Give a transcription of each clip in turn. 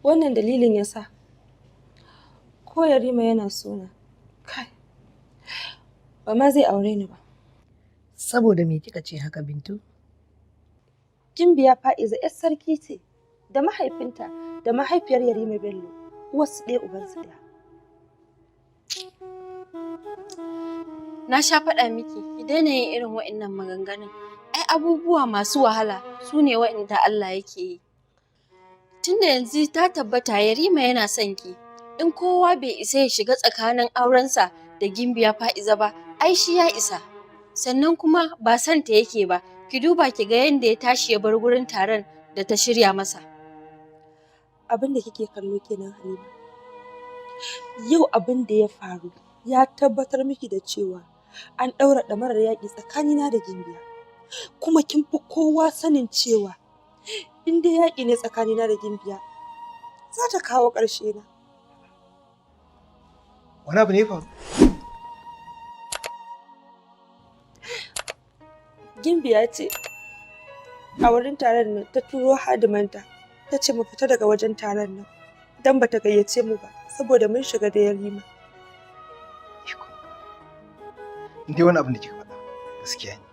Wannan dalilin yasa ko Yarima yana sona, kai, ba ma zai aure ni ba. Saboda me kika ce haka Bintu? Gimbiya Fa'iza 'yar sarki ce, da mahaifinta da mahaifiyar Yarima Bello uwarsu ɗaya ubansu ɗaya. Na sha faɗa miki, ki daina yin irin waɗannan maganganun. Ai abubuwa masu wahala su ne waɗanda Allah yake yi. Tunda yanzu ta tabbata Yarima yana son ki, in kowa bai isa ya shiga tsakanin aurensa da Gimbiya Fa'iza ba, ai shi ya isa. Sannan kuma ba son ta yake ba, ki duba ki ga yadda ya tashi ya bar gurin taron da ta shirya masa. Abin da kike kallo kenan Halima. Yau abin da ya faru ya tabbatar miki da cewa an ɗaura ɗamarar yaƙi tsakanina da Gimbiya. Kuma kin fi kowa sanin cewa in dai yaƙi ne tsakanina da Gimbiya za ta kawo ƙarshe na. Wani abu ne faru? Gimbiya ce a wurin taron nan ta turo hadimanta ta ce mu fita daga wajen taron nan don ba ta gayyace mu ba saboda mun shiga da Yarima. Dai wani abin da kika faɗa gaskiya ne.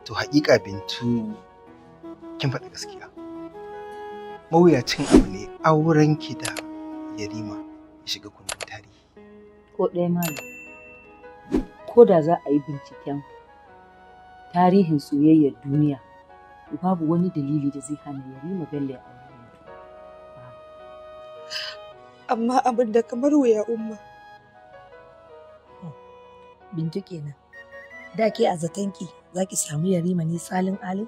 To haƙiƙa Bintu kin faɗa gaskiya. Mawuyacin abu ne auren ki da Yarima ya shiga kundin tarihi. Ko ɗaya malam. Ko da za a yi binciken tarihin soyayyar duniya, babu wani dalili da zai hana Yarima Bello ya aure Bintu. Amma abin da kamar wuya Umma. Bintu kenan. Da ke a zatonki za ki samu Yarima ne salin alin?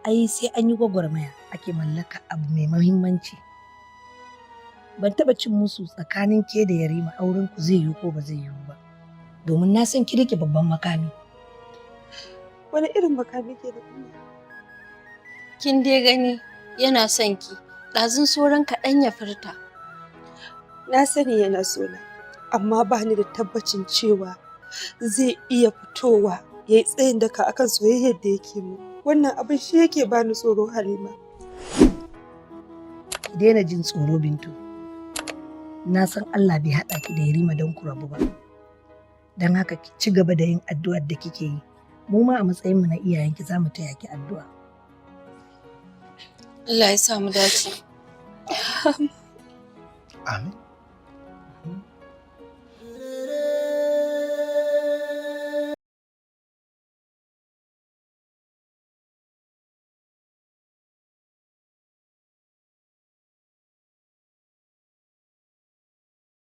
Ai sai an yi gwagwarmaya ake mallaka abu mai muhimmanci. Ban taɓa cin musu tsakanin ke da Yarima auren ku zai yiwu ko ba zai yiwu ba. Domin na san ki rike babban makami. Wani irin makami ke da Umma? Kin dai gani yana son ki, ɗazun sauran kaɗan ya furta. Na sani yana sona, amma ba ni da tabbacin cewa zai iya fitowa ya yi tsayin daka akan soyayyar da yake mu. Wannan abin shi yake bani tsoro Halima. Ki daina jin tsoro Bintu. Na san Allah bai haɗa ki da Yarima don ku rabu ba. Don haka ki ci gaba da yin addu'ar da kike yi. Mu ma a matsayinmu na iyayenki za mu taya ki addu'a. Allah ya sa mu dace. Amin.